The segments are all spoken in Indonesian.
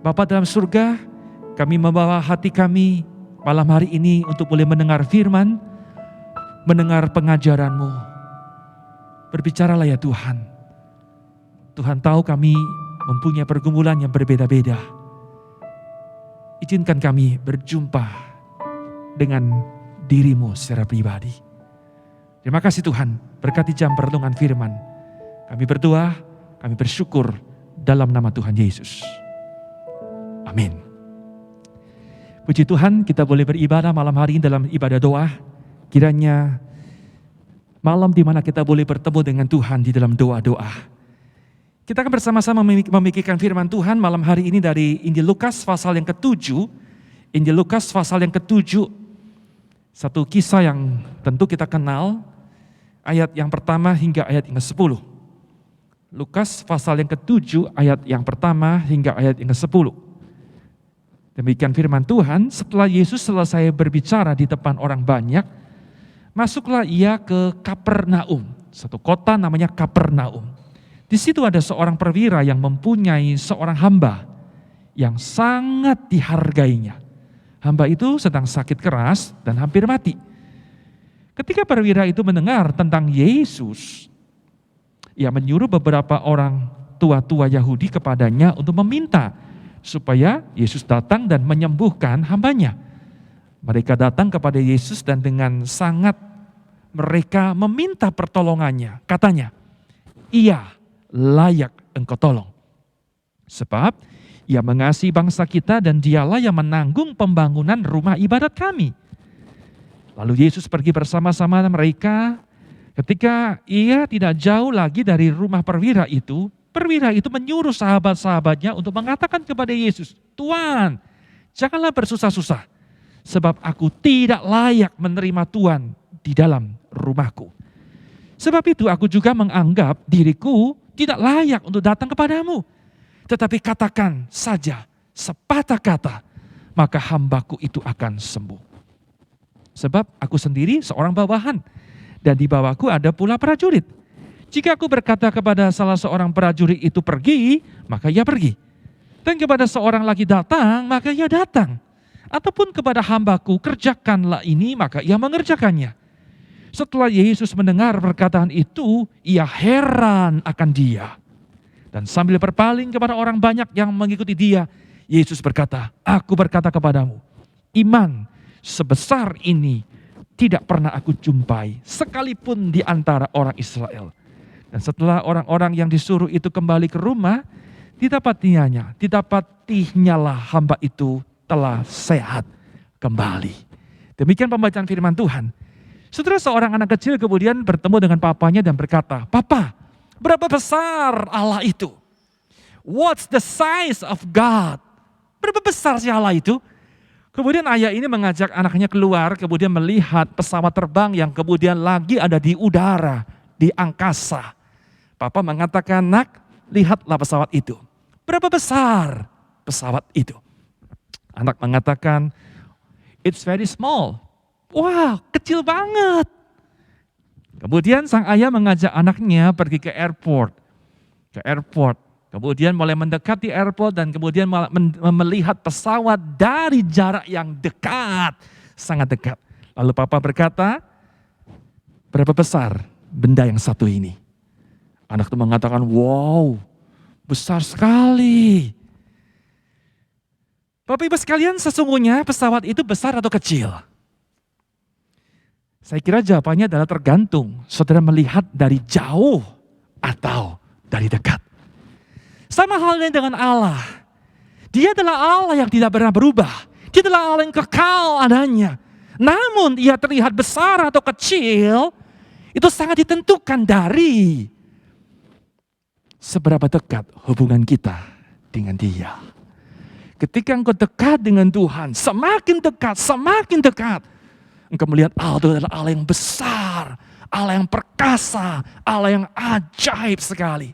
Bapa dalam surga, kami membawa hati kami malam hari ini untuk boleh mendengar firman, mendengar pengajaran-Mu. Berbicaralah ya Tuhan. Tuhan tahu kami mempunyai pergumulan yang berbeda-beda. Izinkan kami berjumpa dengan diri-Mu secara pribadi. Terima kasih Tuhan, berkati jam perenungan firman. Kami berdoa, kami bersyukur dalam nama Tuhan Yesus. Amin. Puji Tuhan, kita boleh beribadah malam hari ini dalam ibadah doa. Kiranya malam di mana kita boleh bertemu dengan Tuhan di dalam doa-doa. Kita akan bersama-sama memikirkan firman Tuhan malam hari ini dari Injil Lukas pasal yang ke-7. Injil Lukas pasal yang ke-7. Satu kisah yang tentu kita kenal. Ayat yang pertama hingga ayat yang ke-10. Lukas pasal yang ke-7 ayat yang pertama hingga ayat yang ke-10. Demikian firman Tuhan, setelah Yesus selesai berbicara di depan orang banyak, masuklah ia ke Kapernaum, satu kota namanya Kapernaum. Di situ ada seorang perwira yang mempunyai seorang hamba yang sangat dihargainya. Hamba itu sedang sakit keras dan hampir mati. Ketika perwira itu mendengar tentang Yesus, ia menyuruh beberapa orang tua-tua Yahudi kepadanya untuk meminta supaya Yesus datang dan menyembuhkan hambanya. Mereka datang kepada Yesus dan dengan sangat mereka meminta pertolongannya. Katanya, ia layak engkau tolong. Sebab ia mengasihi bangsa kita dan dialah yang menanggung pembangunan rumah ibadat kami. Lalu Yesus pergi bersama-sama mereka. Ketika ia tidak jauh lagi dari rumah perwira itu menyuruh sahabat-sahabatnya untuk mengatakan kepada Yesus, Tuan, janganlah bersusah-susah, sebab aku tidak layak menerima Tuhan di dalam rumahku. Sebab itu aku juga menganggap diriku tidak layak untuk datang kepadamu. Tetapi katakan saja sepatah kata, maka hambaku itu akan sembuh. Sebab aku sendiri seorang bawahan, dan di bawahku ada pula prajurit. Jika aku berkata kepada salah seorang prajurit itu pergi, maka ia pergi. Dan kepada seorang lagi datang, maka ia datang. Ataupun kepada hambaku, kerjakanlah ini, maka ia mengerjakannya. Setelah Yesus mendengar perkataan itu, ia heran akan dia. Dan sambil berpaling kepada orang banyak yang mengikuti dia, Yesus berkata, aku berkata kepadamu, iman sebesar ini tidak pernah aku jumpai, sekalipun di antara orang Israel. Dan setelah orang-orang yang disuruh itu kembali ke rumah, didapatinya hamba itu telah sehat kembali. Demikian pembacaan firman Tuhan. Setelah seorang anak kecil kemudian bertemu dengan papanya dan berkata, Papa, berapa besar Allah itu? What's the size of God? Berapa besar sih Allah itu? Kemudian ayah ini mengajak anaknya keluar, kemudian melihat pesawat terbang yang kemudian lagi ada di udara, di angkasa. Papa mengatakan, nak, lihatlah pesawat itu. Berapa besar pesawat itu? Anak mengatakan, it's very small. Wah, kecil banget. Kemudian sang ayah mengajak anaknya pergi ke airport. Kemudian mulai mendekati airport dan kemudian melihat pesawat dari jarak yang dekat. Sangat dekat. Lalu papa berkata, berapa besar benda yang satu ini? Anak itu mengatakan, wow, besar sekali. Bapak Ibu sekalian, sesungguhnya pesawat itu besar atau kecil? Saya kira jawabannya adalah tergantung saudara melihat dari jauh atau dari dekat. Sama halnya dengan Allah. Dia adalah Allah yang tidak pernah berubah. Dia adalah Allah yang kekal adanya. Namun ia terlihat besar atau kecil, itu sangat ditentukan dari seberapa dekat hubungan kita dengan Dia. Ketika engkau dekat dengan Tuhan, semakin dekat, engkau melihat Allah itu adalah Allah yang besar, Allah yang perkasa, Allah yang ajaib sekali.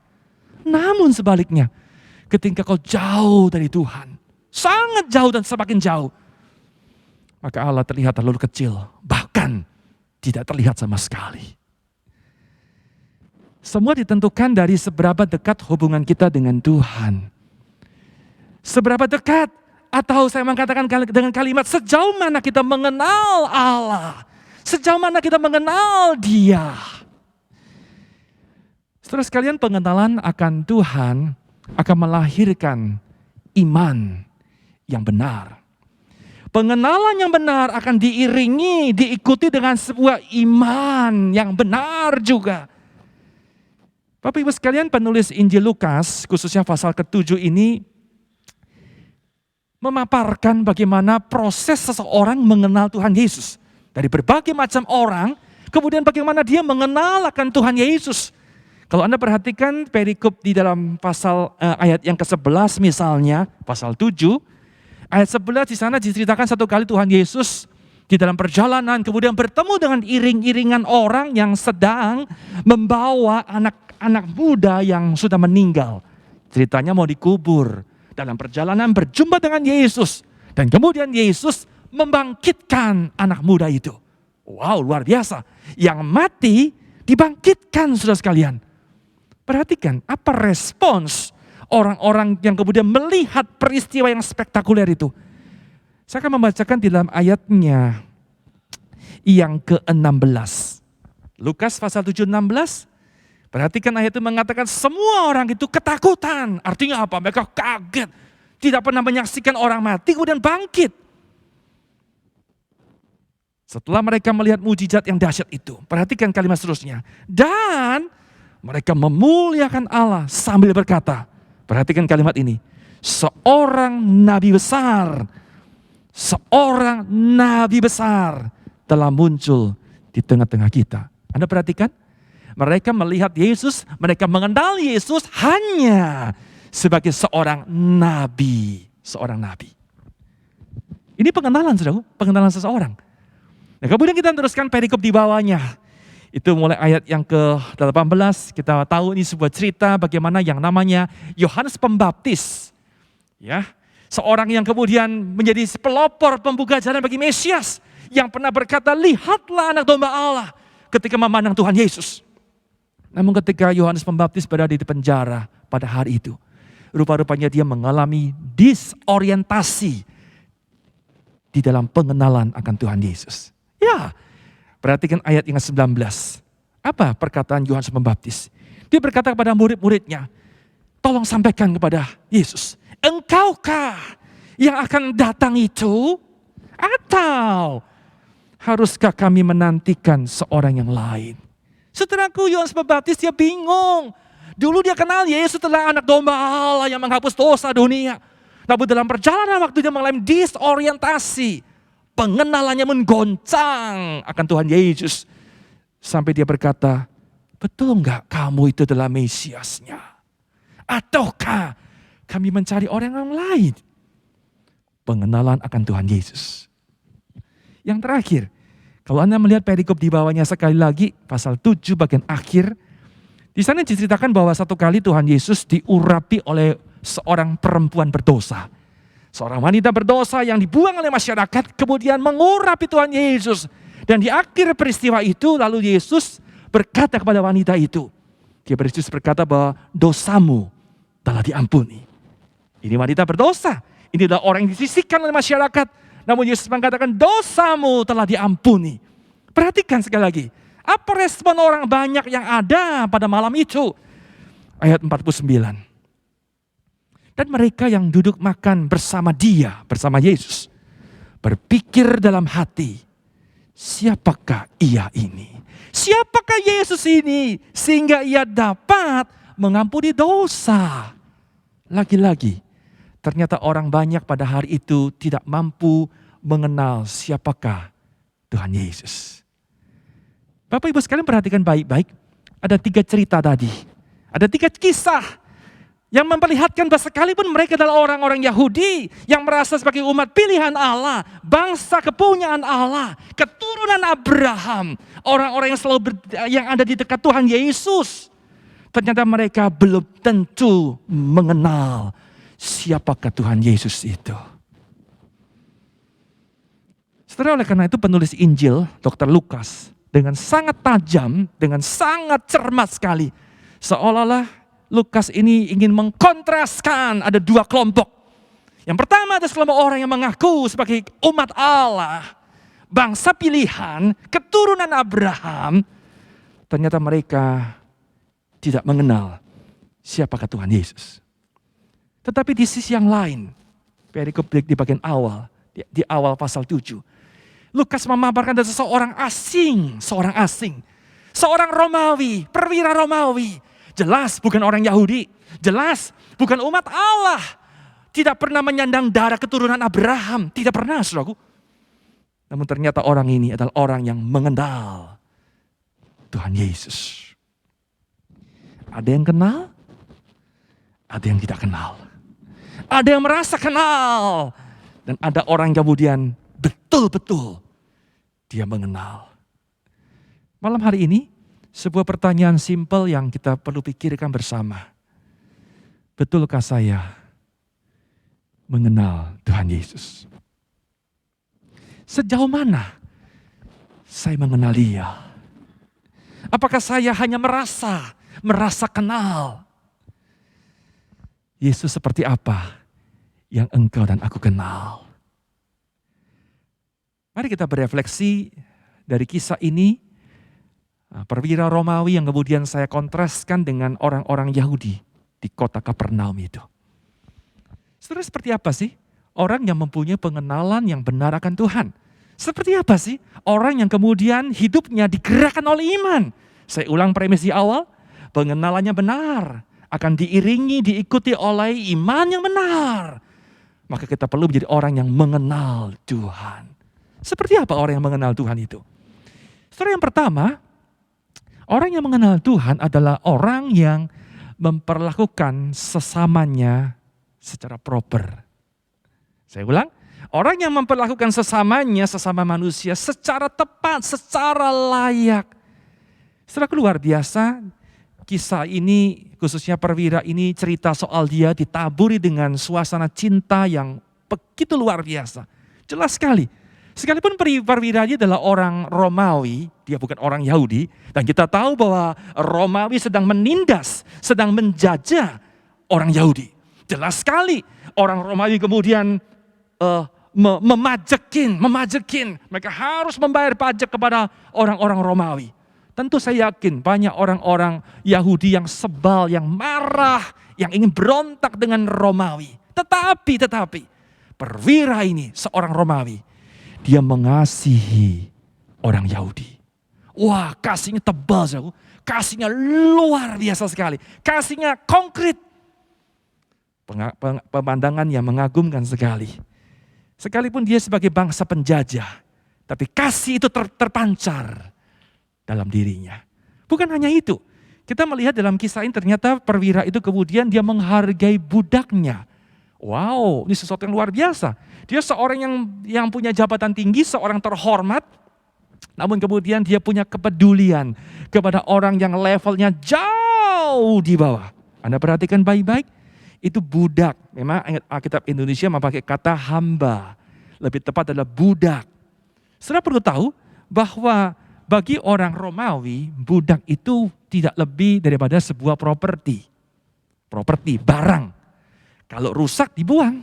Namun sebaliknya, ketika kau jauh dari Tuhan, sangat jauh dan semakin jauh, maka Allah terlihat terlalu kecil, bahkan tidak terlihat sama sekali. Semua ditentukan dari seberapa dekat hubungan kita dengan Tuhan. Seberapa dekat, atau saya mengatakan dengan kalimat sejauh mana kita mengenal Allah, sejauh mana kita mengenal Dia. Saudara sekalian, pengenalan akan Tuhan akan melahirkan iman yang benar. Pengenalan yang benar akan diiringi, diikuti dengan sebuah iman yang benar juga. Bapak Ibu sekalian, penulis Injil Lukas, khususnya pasal ke-7 ini, memaparkan bagaimana proses seseorang mengenal Tuhan Yesus. Dari berbagai macam orang, kemudian bagaimana dia mengenal akan Tuhan Yesus. Kalau Anda perhatikan perikop di dalam pasal ayat yang ke-11 misalnya, pasal 7, ayat 11 di sana diceritakan satu kali Tuhan Yesus di dalam perjalanan kemudian bertemu dengan iring-iringan orang yang sedang membawa anak muda yang sudah meninggal. Ceritanya mau dikubur. Dalam perjalanan berjumpa dengan Yesus. Dan kemudian Yesus membangkitkan anak muda itu. Wow, luar biasa. Yang mati dibangkitkan, saudara sekalian. Perhatikan apa respons orang-orang yang kemudian melihat peristiwa yang spektakuler itu. Saya akan membacakan di dalam ayatnya yang ke-16. Lukas pasal 7, 16. Perhatikan ayat itu mengatakan semua orang itu ketakutan. Artinya apa? Mereka kaget. Tidak pernah menyaksikan orang mati kemudian bangkit. Setelah mereka melihat mujizat yang dahsyat itu. Perhatikan kalimat seterusnya. Dan mereka memuliakan Allah sambil berkata. Perhatikan kalimat ini. Seorang nabi besar telah muncul di tengah-tengah kita. Anda perhatikan? Mereka melihat Yesus, mereka mengenal Yesus hanya sebagai seorang nabi. Seorang nabi. Ini pengenalan, saudara, pengenalan seseorang. Nah, kemudian kita teruskan perikop di bawahnya. Itu mulai ayat yang ke-18, kita tahu ini sebuah cerita bagaimana yang namanya Yohanes Pembaptis. Ya, seorang yang kemudian menjadi pelopor pembuka jalan bagi Mesias. Yang pernah berkata, lihatlah anak domba Allah ketika memandang Tuhan Yesus. Namun ketika Yohanes Pembaptis berada di penjara pada hari itu, rupa-rupanya dia mengalami disorientasi di dalam pengenalan akan Tuhan Yesus. Ya, perhatikan ayat yang ke-19. Apa perkataan Yohanes Pembaptis? Dia berkata kepada murid-muridnya, tolong sampaikan kepada Yesus, engkaukah yang akan datang itu? Atau haruskah kami menantikan seorang yang lain? Saudaraku, Yohanes Pembaptis dia bingung. Dulu dia kenal Yesus adalah anak domba Allah yang menghapus dosa dunia. Namun dalam perjalanan waktu dia mengalami disorientasi. Pengenalannya menggoncang akan Tuhan Yesus. Sampai dia berkata, betul enggak kamu itu adalah Mesiasnya? Ataukah kami mencari orang yang lain? Pengenalan akan Tuhan Yesus. Yang terakhir, kalau Anda melihat perikop di bawahnya sekali lagi, pasal 7 bagian akhir, di sana diceritakan bahwa satu kali Tuhan Yesus diurapi oleh seorang perempuan berdosa. Seorang wanita berdosa yang dibuang oleh masyarakat, kemudian mengurapi Tuhan Yesus. Dan di akhir peristiwa itu, lalu Yesus berkata kepada wanita itu, Yesus berkata bahwa dosamu telah diampuni. Ini wanita berdosa, ini adalah orang yang disisihkan oleh masyarakat. Namun Yesus mengatakan dosamu telah diampuni. Perhatikan sekali lagi. Apa respon orang banyak yang ada pada malam itu? Ayat 49. Dan mereka yang duduk makan bersama dia, bersama Yesus. Berpikir dalam hati, siapakah ia ini? Siapakah Yesus ini? Sehingga ia dapat mengampuni dosa. Lagi-lagi, ternyata orang banyak pada hari itu tidak mampu mengenal siapakah Tuhan Yesus. Bapak Ibu sekalian perhatikan baik-baik. Ada 3 cerita tadi. Ada 3 kisah yang memperlihatkan bahwa sekalipun mereka adalah orang-orang Yahudi yang merasa sebagai umat pilihan Allah, bangsa kepunyaan Allah, keturunan Abraham, orang-orang yang ada di dekat Tuhan Yesus. Ternyata mereka belum tentu mengenal siapakah Tuhan Yesus itu. Setelah oleh karena itu penulis Injil, Dr. Lukas, dengan sangat tajam, dengan sangat cermat sekali. Seolah-olah Lukas ini ingin mengkontraskan ada 2 kelompok. Yang pertama ada kelompok orang yang mengaku sebagai umat Allah, bangsa pilihan, keturunan Abraham. Ternyata mereka tidak mengenal siapakah Tuhan Yesus. Tetapi di sisi yang lain, perikop di bagian awal, di awal pasal 7. Lukas memaparkan ada seorang asing, seorang Romawi, perwira Romawi. Jelas bukan orang Yahudi, jelas bukan umat Allah. Tidak pernah menyandang darah keturunan Abraham, tidak pernah, saudaraku. Namun ternyata orang ini adalah orang yang mengenal Tuhan Yesus. Ada yang kenal, ada yang tidak kenal. Ada yang merasa kenal, dan ada orang kemudian betul-betul dia mengenal. Malam hari ini, sebuah pertanyaan simpel yang kita perlu pikirkan bersama. Betulkah saya mengenal Tuhan Yesus? Sejauh mana saya mengenal Dia? Apakah saya hanya merasa kenal? Yesus seperti apa yang engkau dan aku kenal? Mari kita berefleksi dari kisah ini, perwira Romawi yang kemudian saya kontraskan dengan orang-orang Yahudi di kota Kapernaum itu. Saudara, seperti apa sih orang yang mempunyai pengenalan yang benar akan Tuhan? Seperti apa sih orang yang kemudian hidupnya digerakkan oleh iman? Saya ulang premis di awal, pengenalannya benar, akan diiringi, diikuti oleh iman yang benar. Maka kita perlu menjadi orang yang mengenal Tuhan. Seperti apa orang yang mengenal Tuhan itu? Saudara, yang pertama, orang yang mengenal Tuhan adalah orang yang memperlakukan sesamanya secara proper. Saya ulang, orang yang memperlakukan sesamanya, sesama manusia secara tepat, secara layak. Saudara, luar biasa. Kisah ini, khususnya perwira ini, cerita soal dia ditaburi dengan suasana cinta yang begitu luar biasa. Jelas sekali. Sekalipun perwira ini adalah orang Romawi, dia bukan orang Yahudi. Dan kita tahu bahwa Romawi sedang menindas, sedang menjajah orang Yahudi. Jelas sekali orang Romawi kemudian memajekin. Mereka harus membayar pajak kepada orang-orang Romawi. Tentu saya yakin banyak orang-orang Yahudi yang sebal, yang marah, yang ingin berontak dengan Romawi. Tetapi, perwira ini seorang Romawi, dia mengasihi orang Yahudi. Wah, kasihnya tebal, kasihnya luar biasa sekali. Kasihnya konkret. Pemandangan yang mengagumkan sekali. Sekalipun dia sebagai bangsa penjajah, tapi kasih itu terpancar dalam dirinya. Bukan hanya itu. Kita melihat dalam kisah ini ternyata perwira itu kemudian dia menghargai budaknya. Wow, ini sesuatu yang luar biasa. Dia seorang yang punya jabatan tinggi, seorang terhormat. Namun kemudian dia punya kepedulian kepada orang yang levelnya jauh di bawah. Anda perhatikan baik-baik, itu budak. Memang Alkitab Indonesia memakai kata hamba. Lebih tepat adalah budak. Saudara perlu tahu bahwa bagi orang Romawi, budak itu tidak lebih daripada sebuah properti. Properti, barang. Kalau rusak dibuang.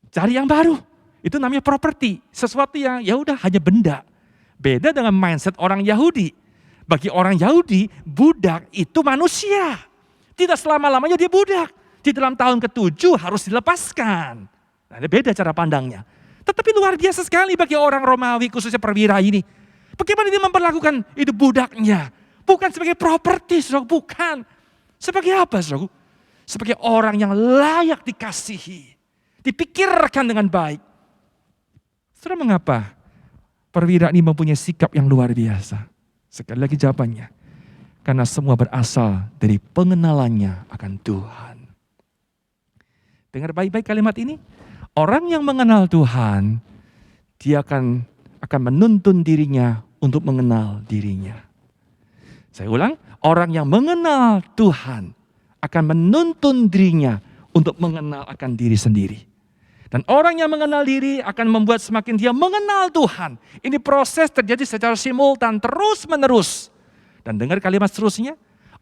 Cari yang baru. Itu namanya properti. Sesuatu yang ya udah hanya benda. Beda dengan mindset orang Yahudi. Bagi orang Yahudi, budak itu manusia. Tidak selama-lamanya dia budak. Di dalam tahun ke-7 harus dilepaskan. Nah, ini beda cara pandangnya. Tetapi luar biasa sekali bagi orang Romawi, khususnya perwira ini. Bagaimana dia memperlakukan itu budaknya. Bukan sebagai properti, saudara, bukan. Sebagai apa, saudara? Sebagai orang yang layak dikasihi. Dipikirkan dengan baik. Saudara, mengapa perwira ini mempunyai sikap yang luar biasa? Sekali lagi jawabannya. Karena semua berasal dari pengenalannya akan Tuhan. Dengar baik-baik kalimat ini. Orang yang mengenal Tuhan, dia akan menuntun dirinya untuk mengenal dirinya. Saya ulang, orang yang mengenal Tuhan akan menuntun dirinya untuk mengenal akan diri sendiri. Dan orang yang mengenal diri akan membuat semakin dia mengenal Tuhan. Ini proses terjadi secara simultan, terus-menerus. Dan dengar kalimat seterusnya,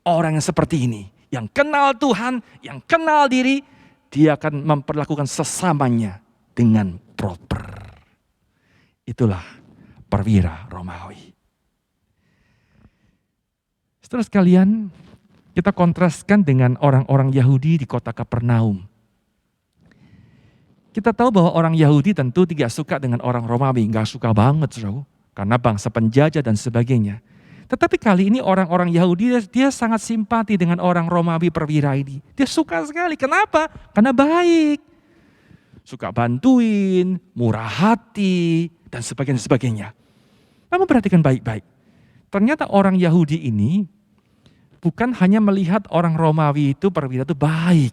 orang yang seperti ini, yang kenal Tuhan, yang kenal diri, dia akan memperlakukan sesamanya dengan proper. Itulah perwira Romawi. Saudara sekalian, kita kontraskan dengan orang-orang Yahudi di kota Kapernaum. Kita tahu bahwa orang Yahudi tentu tidak suka dengan orang Romawi, nggak suka banget, saudara, karena bangsa penjajah dan sebagainya. Tetapi kali ini orang-orang Yahudi dia sangat simpati dengan orang Romawi perwira ini. Dia suka sekali. Kenapa? Karena baik. Suka bantuin, murah hati, dan sebagainya. Namun perhatikan baik-baik. Ternyata orang Yahudi ini bukan hanya melihat orang Romawi itu perwira itu baik.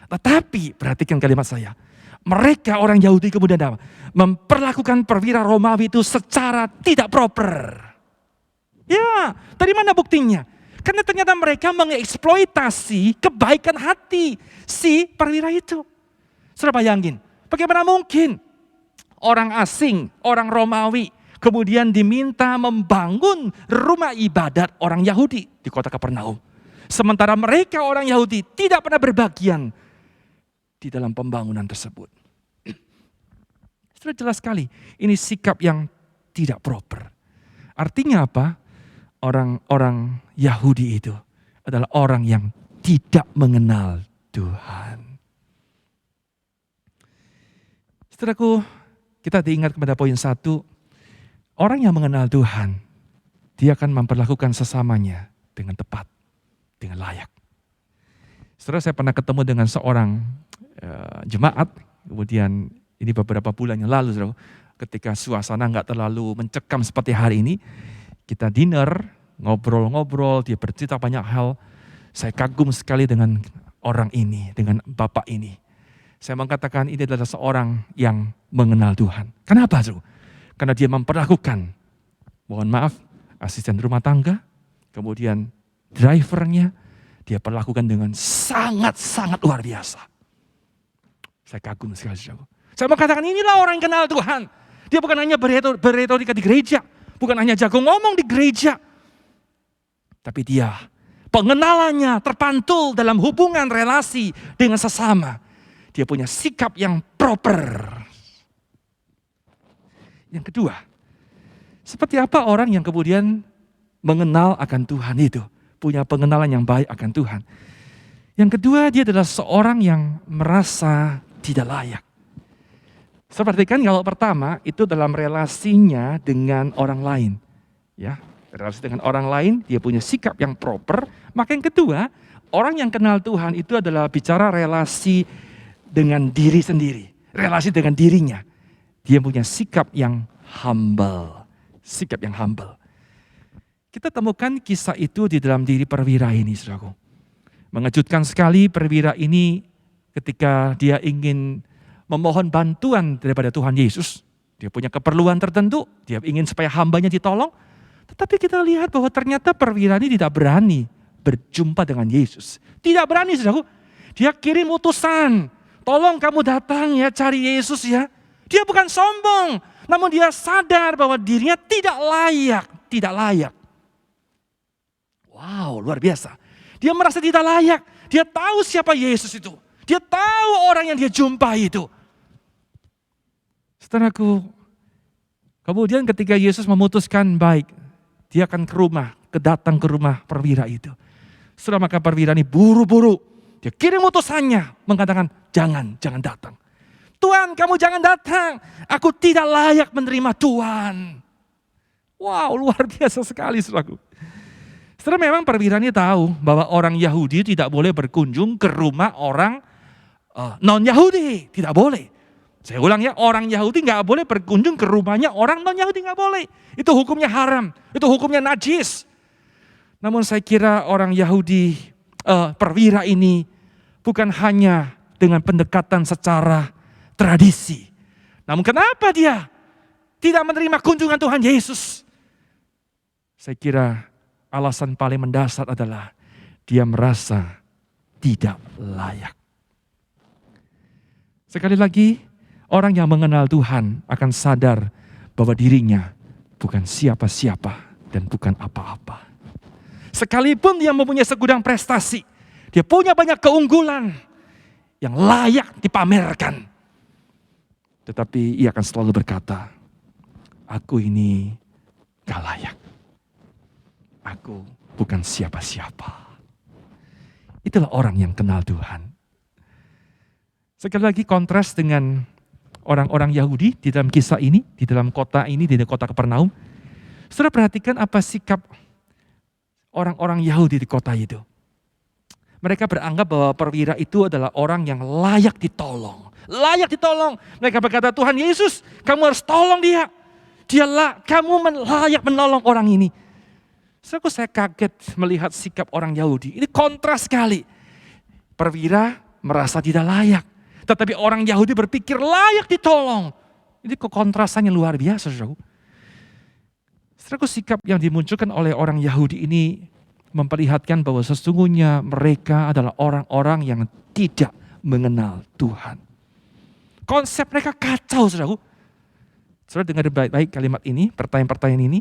Tetapi perhatikan kalimat saya. Mereka orang Yahudi kemudian memperlakukan perwira Romawi itu secara tidak proper. Ya, dari mana buktinya? Karena ternyata mereka mengeksploitasi kebaikan hati si perwira itu. Saudara bayangin, bagaimana mungkin orang asing, orang Romawi, kemudian diminta membangun rumah ibadat orang Yahudi di kota Kapernaum. Sementara mereka orang Yahudi tidak pernah berbagian di dalam pembangunan tersebut. Sudah jelas sekali, ini sikap yang tidak proper. Artinya apa? Orang-orang Yahudi itu adalah orang yang tidak mengenal Tuhan. Saudaraku, kita diingat kepada poin 1, orang yang mengenal Tuhan, dia akan memperlakukan sesamanya dengan tepat, dengan layak. Saudara, saya pernah ketemu dengan seorang jemaat, kemudian ini beberapa bulan yang lalu, saudara, ketika suasana nggak terlalu mencekam seperti hari ini, kita dinner, ngobrol-ngobrol, dia bercerita banyak hal. Saya kagum sekali dengan orang ini, dengan bapak ini. Saya mengatakan ini adalah seorang yang mengenal Tuhan. Kenapa, saudara? Karena dia memperlakukan, mohon maaf, asisten rumah tangga, kemudian drivernya, dia perlakukan dengan sangat-sangat luar biasa. Saya kagum sekali, saudara. Saya mengatakan inilah orang yang kenal Tuhan. Dia bukan hanya berretorika di gereja, bukan hanya jago ngomong di gereja, tapi dia pengenalannya terpantul dalam hubungan relasi dengan sesama. Dia punya sikap yang proper. Yang kedua, seperti apa orang yang kemudian mengenal akan Tuhan itu, punya pengenalan yang baik akan Tuhan. Yang kedua, dia adalah seorang yang merasa tidak layak. Seperti kan kalau pertama itu dalam relasinya dengan orang lain. Ya, relasi dengan orang lain, dia punya sikap yang proper. Maka yang kedua, orang yang kenal Tuhan itu adalah bicara relasi dengan diri sendiri. Relasi dengan dirinya. Dia punya sikap yang humble. Sikap yang humble. Kita temukan kisah itu di dalam diri perwira ini, saudaraku. Mengejutkan sekali perwira ini ketika dia ingin memohon bantuan daripada Tuhan Yesus. Dia punya keperluan tertentu, dia ingin supaya hambanya ditolong. Tetapi kita lihat bahwa ternyata perwira ini tidak berani berjumpa dengan Yesus. Tidak berani, saudaraku. Dia kirim utusan, tolong kamu datang ya cari Yesus ya. Dia bukan sombong, namun dia sadar bahwa dirinya tidak layak. Wow, luar biasa. Dia merasa tidak layak, dia tahu siapa Yesus itu. Dia tahu orang yang dia jumpai itu. Saudaraku, kemudian ketika Yesus memutuskan baik, dia akan datang ke rumah perwira itu. Setelah maka perwira ini buru-buru, dia kirim utusannya mengatakan, jangan datang. Tuhan, kamu jangan datang, aku tidak layak menerima Tuhan. Wow, luar biasa sekali, saudaraku. Setelah memang perwira ini tahu bahwa orang Yahudi tidak boleh berkunjung ke rumah orang non-Yahudi, tidak boleh. Saya ulang ya, orang Yahudi nggak boleh berkunjung ke rumahnya orang non-Yahudi, nggak boleh. Itu hukumnya haram, itu hukumnya najis. Namun saya kira orang Yahudi, perwira ini bukan hanya dengan pendekatan secara tradisi. Namun kenapa dia tidak menerima kunjungan Tuhan Yesus? Saya kira alasan paling mendasar adalah dia merasa tidak layak. Sekali lagi, orang yang mengenal Tuhan akan sadar bahwa dirinya bukan siapa-siapa dan bukan apa-apa. Sekalipun dia mempunyai segudang prestasi, dia punya banyak keunggulan, yang layak dipamerkan. Tetapi ia akan selalu berkata, aku ini gak layak. Aku bukan siapa-siapa. Itulah orang yang kenal Tuhan. Sekali lagi kontras dengan orang-orang Yahudi di dalam kisah ini, di dalam kota ini, di dalam kota Kapernaum. Saudara perhatikan apa sikap orang-orang Yahudi di kota itu. Mereka beranggap bahwa perwira itu adalah orang yang layak ditolong. Layak ditolong. Mereka berkata, Tuhan Yesus, kamu harus tolong dia. Kamu layak menolong orang ini. Saya kaget melihat sikap orang Yahudi. Ini kontras sekali. Perwira merasa tidak layak. Tetapi orang Yahudi berpikir layak ditolong. Ini kekontrasannya luar biasa, saudara. Saudara, sikap yang dimunculkan oleh orang Yahudi ini memperlihatkan bahwa sesungguhnya mereka adalah orang-orang yang tidak mengenal Tuhan. Konsep mereka kacau, saudara. Saudara dengar baik-baik kalimat ini, pertanyaan-pertanyaan ini.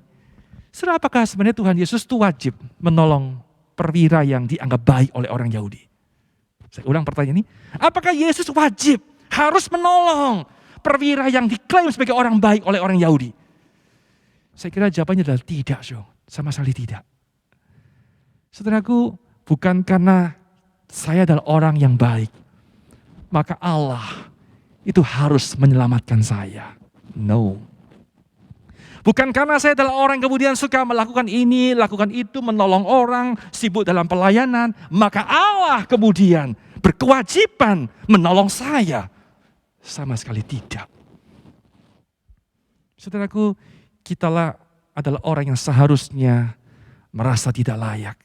Saudara, apakah sebenarnya Tuhan Yesus itu wajib menolong perwira yang dianggap baik oleh orang Yahudi? Saya ulang pertanyaan ini. Apakah Yesus wajib harus menolong perwira yang diklaim sebagai orang baik oleh orang Yahudi? Saya kira jawabannya adalah tidak, sama sekali tidak. Saudaraku, bukan karena saya adalah orang yang baik, maka Allah itu harus menyelamatkan saya. No. Bukan karena saya adalah orang yang kemudian suka melakukan ini, lakukan itu, menolong orang, sibuk dalam pelayanan, maka Allah kemudian berkewajiban menolong saya. Sama sekali tidak. Saudaraku, kitalah adalah orang yang seharusnya merasa tidak layak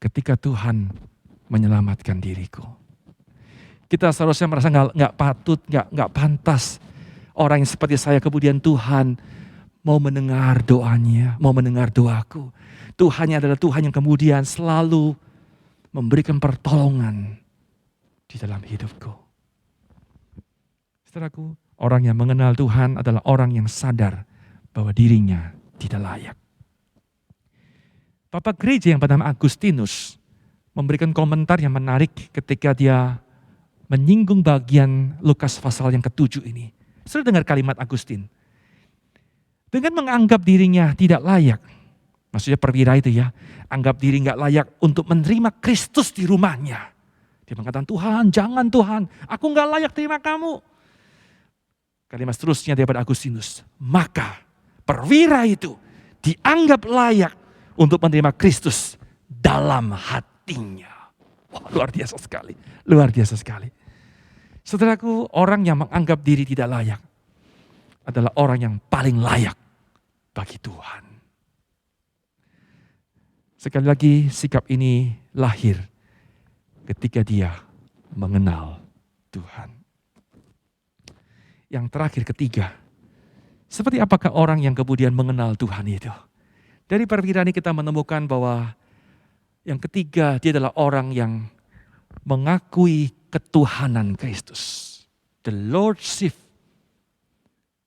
ketika Tuhan menyelamatkan diriku. Kita seharusnya merasa nggak patut, nggak pantas. Orang yang seperti saya kemudian Tuhan mau mendengar doanya, mau mendengar doaku. Tuhannya adalah Tuhan yang kemudian selalu memberikan pertolongan di dalam hidupku. Saudaraku, orang yang mengenal Tuhan adalah orang yang sadar bahwa dirinya tidak layak. Papa gereja yang bernama Agustinus memberikan komentar yang menarik ketika dia menyinggung bagian Lukas pasal yang ke-7 ini. Saudara dengar kalimat Agustin. Dengan menganggap dirinya tidak layak, maksudnya perwira itu ya, anggap diri gak layak untuk menerima Kristus di rumahnya. Dia mengatakan, Tuhan, jangan Tuhan, aku gak layak terima kamu. Kalimat seterusnya daripada Agustinus, maka perwira itu dianggap layak untuk menerima Kristus dalam hatinya. Wah, luar biasa sekali, luar biasa sekali. Saudaraku, orang yang menganggap diri tidak layak adalah orang yang paling layak bagi Tuhan. Sekali lagi sikap ini lahir ketika dia mengenal Tuhan. Yang terakhir ketiga, seperti apakah orang yang kemudian mengenal Tuhan itu? Dari perwira ini kita menemukan bahwa yang ketiga dia adalah orang yang mengakui ketuhanan Kristus. The Lordship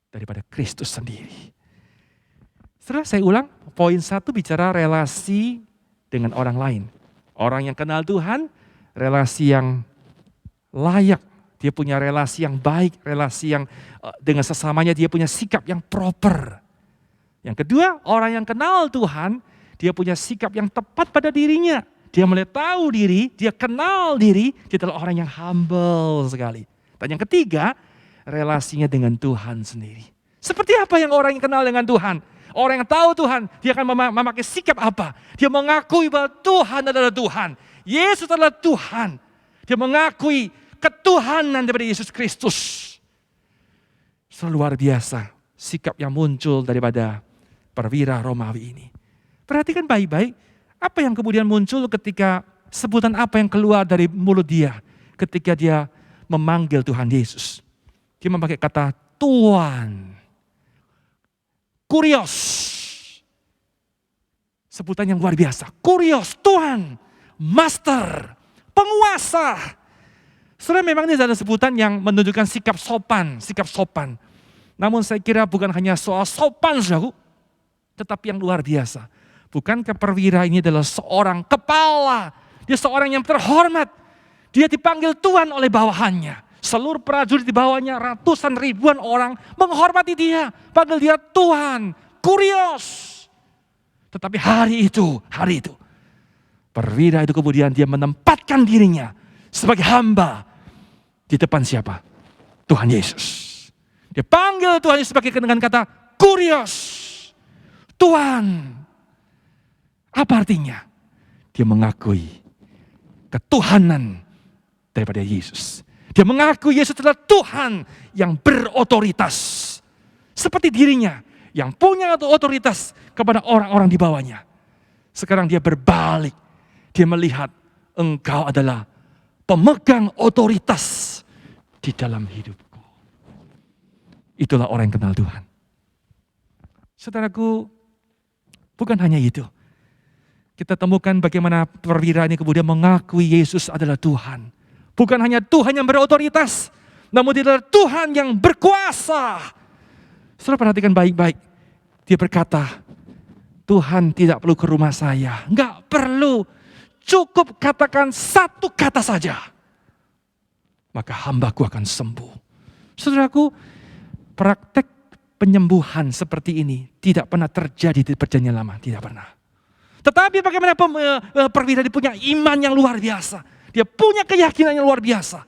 daripada Kristus sendiri. Setelah saya ulang, poin 1 bicara relasi dengan orang lain. Orang yang kenal Tuhan, relasi yang layak. Dia punya relasi yang baik, relasi yang dengan sesamanya dia punya sikap yang proper. Yang kedua, orang yang kenal Tuhan, dia punya sikap yang tepat pada dirinya. Dia mulai tahu diri, dia kenal diri, dia adalah orang yang humble sekali. Dan yang ketiga, relasinya dengan Tuhan sendiri. Seperti apa yang orang yang kenal dengan Tuhan? Orang yang tahu Tuhan, dia akan memakai sikap apa? Dia mengakui bahwa Tuhan adalah Tuhan. Yesus adalah Tuhan. Dia mengakui ketuhanan daripada Yesus Kristus. Luar biasa sikap yang muncul daripada perwira Romawi ini. Perhatikan baik-baik apa yang kemudian muncul ketika sebutan apa yang keluar dari mulut dia ketika dia memanggil Tuhan Yesus. Dia memakai kata Tuhan. Kurios. Sebutan yang luar biasa. Kurios, Tuhan, Master, Penguasa. Sebenarnya memang ini adalah sebutan yang menunjukkan sikap sopan. Namun saya kira bukan hanya soal sopan, saudaraku, tetapi yang luar biasa. Bukankah perwira ini adalah seorang kepala, dia seorang yang terhormat. Dia dipanggil Tuhan oleh bawahannya. Seluruh prajurit di bawahnya, ratusan ribuan orang menghormati dia. Panggil dia Tuhan, Kurios. Tetapi hari itu, perwira itu kemudian dia menempatkan dirinya sebagai hamba di depan siapa? Tuhan Yesus. Dia panggil Tuhan Yesus sebagai dengan kata Kurios. Tuhan. Apa artinya? Dia mengakui ketuhanan daripada Yesus. Dia mengaku Yesus adalah Tuhan yang berotoritas. Seperti dirinya yang punya otoritas kepada orang-orang di bawahnya. Sekarang dia berbalik. Dia melihat engkau adalah pemegang otoritas di dalam hidupku. Itulah orang yang kenal Tuhan. Saudaraku, bukan hanya itu. Kita temukan bagaimana perwira ini kemudian mengakui Yesus adalah Tuhan. Bukan hanya Tuhan yang berotoritas, namun dia adalah Tuhan yang berkuasa. Saudara perhatikan baik-baik. Dia berkata, Tuhan tidak perlu ke rumah saya. Enggak perlu. Cukup katakan satu kata saja. Maka hambaku akan sembuh. Saudaraku, praktek penyembuhan seperti ini tidak pernah terjadi di perjanjian lama. Tidak pernah. Tetapi bagaimana perwira dia punya iman yang luar biasa. Dia punya keyakinan yang luar biasa.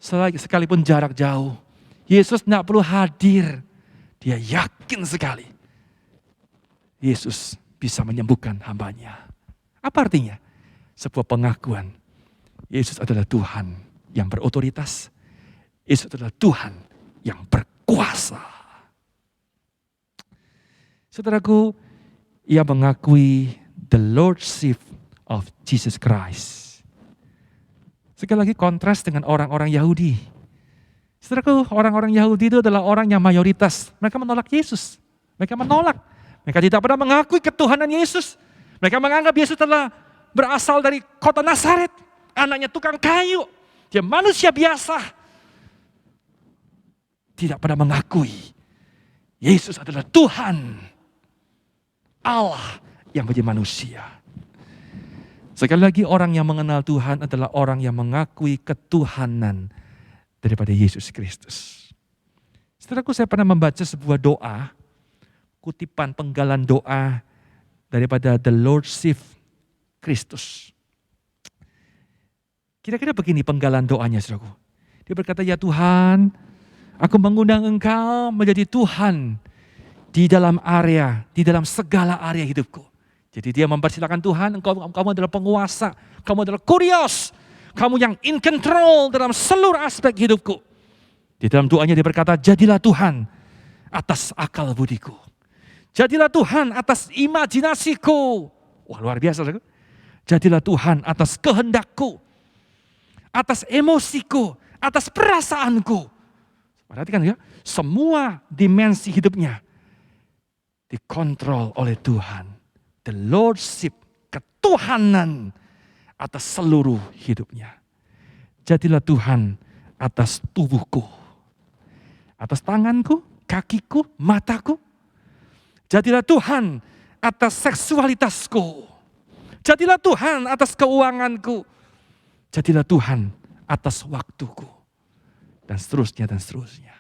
Sekalipun jarak jauh, Yesus tidak perlu hadir. Dia yakin sekali. Yesus bisa menyembuhkan hambanya. Apa artinya? Sebuah pengakuan. Yesus adalah Tuhan yang berotoritas. Yesus adalah Tuhan yang berkuasa. Saudaraku, ia mengakui the Lordship of Jesus Christ. Sekali lagi kontras dengan orang-orang Yahudi. Saudaraku, orang-orang Yahudi itu adalah orang yang mayoritas. Mereka menolak Yesus. Mereka menolak. Mereka tidak pernah mengakui ketuhanan Yesus. Mereka menganggap Yesus telah berasal dari kota Nazaret. Anaknya tukang kayu. Dia manusia biasa. Tidak pernah mengakui Yesus adalah Tuhan. Allah yang menjadi manusia. Sekali lagi orang yang mengenal Tuhan adalah orang yang mengakui ketuhanan daripada Yesus Kristus. Setelahku saya pernah membaca sebuah doa, kutipan penggalan doa daripada the Lordship Kristus. Kira-kira begini penggalan doanya saudaraku. Dia berkata, ya Tuhan, aku mengundang Engkau menjadi Tuhan di dalam segala area hidupku. Jadi dia mempersilakan Tuhan, kamu adalah penguasa, kamu adalah Kurios, kamu yang in control dalam seluruh aspek hidupku. Di dalam doanya dia berkata, jadilah Tuhan atas akal budiku. Jadilah Tuhan atas imajinasiku. Wah luar biasa. Jadilah Tuhan atas kehendakku, atas emosiku, atas perasaanku. Perhatikan ya, semua dimensi hidupnya dikontrol oleh Tuhan. The Lordship, ketuhanan atas seluruh hidupnya. Jadilah Tuhan atas tubuhku, atas tanganku, kakiku, mataku. Jadilah Tuhan atas seksualitasku. Jadilah Tuhan atas keuanganku. Jadilah Tuhan atas waktuku. Dan seterusnya, dan seterusnya.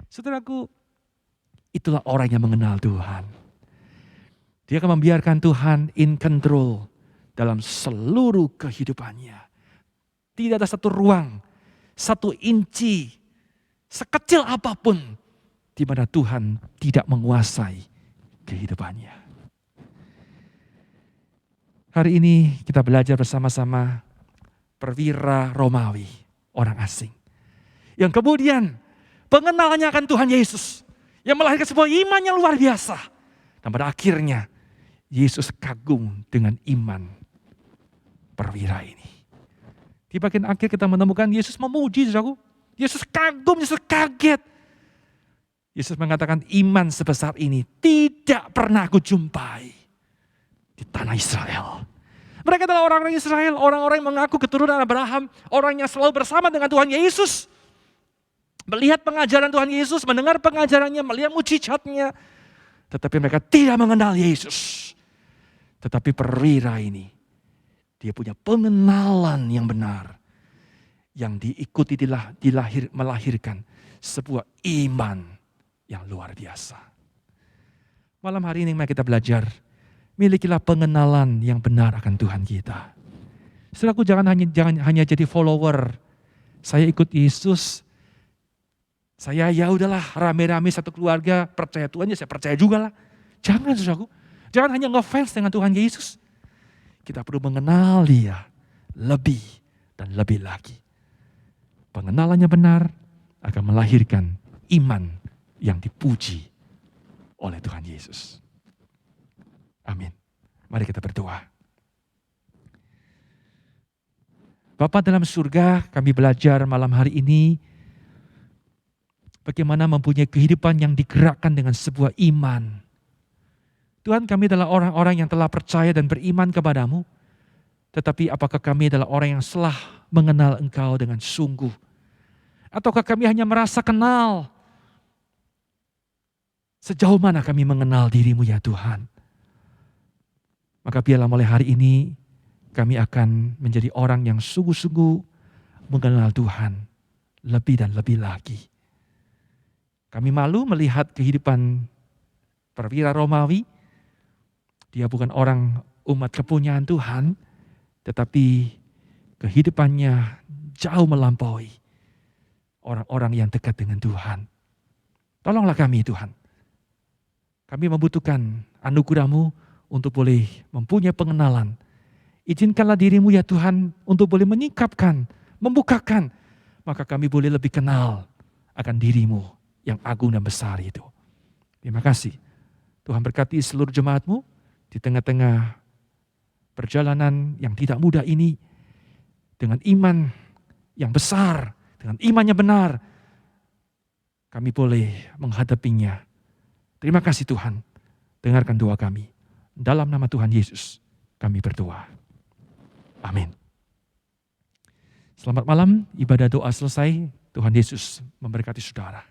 Saudaraku, itulah orang yang mengenal Tuhan. Dia akan membiarkan Tuhan in control dalam seluruh kehidupannya. Tidak ada satu ruang, satu inci, sekecil apapun di mana Tuhan tidak menguasai kehidupannya. Hari ini kita belajar bersama-sama perwira Romawi, orang asing. Yang kemudian pengenalannya akan Tuhan Yesus. Yang melahirkan sebuah iman yang luar biasa. Dan pada akhirnya Yesus kagum dengan iman perwira ini. Di bagian akhir kita menemukan Yesus memuji, saudaraku. Yesus kagum, Yesus kaget. Yesus mengatakan iman sebesar ini tidak pernah aku jumpai di tanah Israel. Mereka adalah orang-orang Israel, orang-orang yang mengaku keturunan Abraham, orang yang selalu bersama dengan Tuhan Yesus. Melihat pengajaran Tuhan Yesus, mendengar pengajarannya, melihat mujizatnya. Tetapi mereka tidak mengenal Yesus. Tetapi perwira ini, Dia punya pengenalan yang benar. Yang diikuti melahirkan sebuah iman yang luar biasa. Malam hari ini mari kita belajar. Milikilah pengenalan yang benar akan Tuhan kita. Saudaraku, jangan hanya jadi follower. Saya ikut Yesus. Saya ya udahlah rame-rame satu keluarga percaya Tuhan, ya saya percaya juga lah. Jangan saudaraku. Jangan hanya ngefans dengan Tuhan Yesus. Kita perlu mengenal Dia lebih dan lebih lagi. Pengenalannya benar akan melahirkan iman yang dipuji oleh Tuhan Yesus. Amin. Mari kita berdoa. Bapa dalam surga, kami belajar malam hari ini bagaimana mempunyai kehidupan yang digerakkan dengan sebuah iman. Tuhan, kami adalah orang-orang yang telah percaya dan beriman kepadamu. Tetapi apakah kami adalah orang yang telah mengenal Engkau dengan sungguh? Ataukah kami hanya merasa kenal? Sejauh mana kami mengenal diri-Mu ya Tuhan? Maka biarlah mulai hari ini kami akan menjadi orang yang sungguh-sungguh mengenal Tuhan lebih dan lebih lagi. Kami malu melihat kehidupan perwira Romawi. Dia bukan orang umat kepunyaan Tuhan, tetapi kehidupannya jauh melampaui orang-orang yang dekat dengan Tuhan. Tolonglah kami Tuhan. Kami membutuhkan anugerah-Mu untuk boleh mempunyai pengenalan. Izinkanlah diri-Mu ya Tuhan untuk boleh menyingkapkan, membukakan. Maka kami boleh lebih kenal akan diri-Mu yang agung dan besar itu. Terima kasih. Tuhan berkati seluruh jemaat-Mu di tengah-tengah perjalanan yang tidak mudah ini. Dengan iman yang besar, dengan imannya benar, kami boleh menghadapinya. Terima kasih Tuhan. Dengarkan doa kami. Dalam nama Tuhan Yesus kami berdoa. Amin. Selamat malam, ibadah doa selesai. Tuhan Yesus memberkati saudara.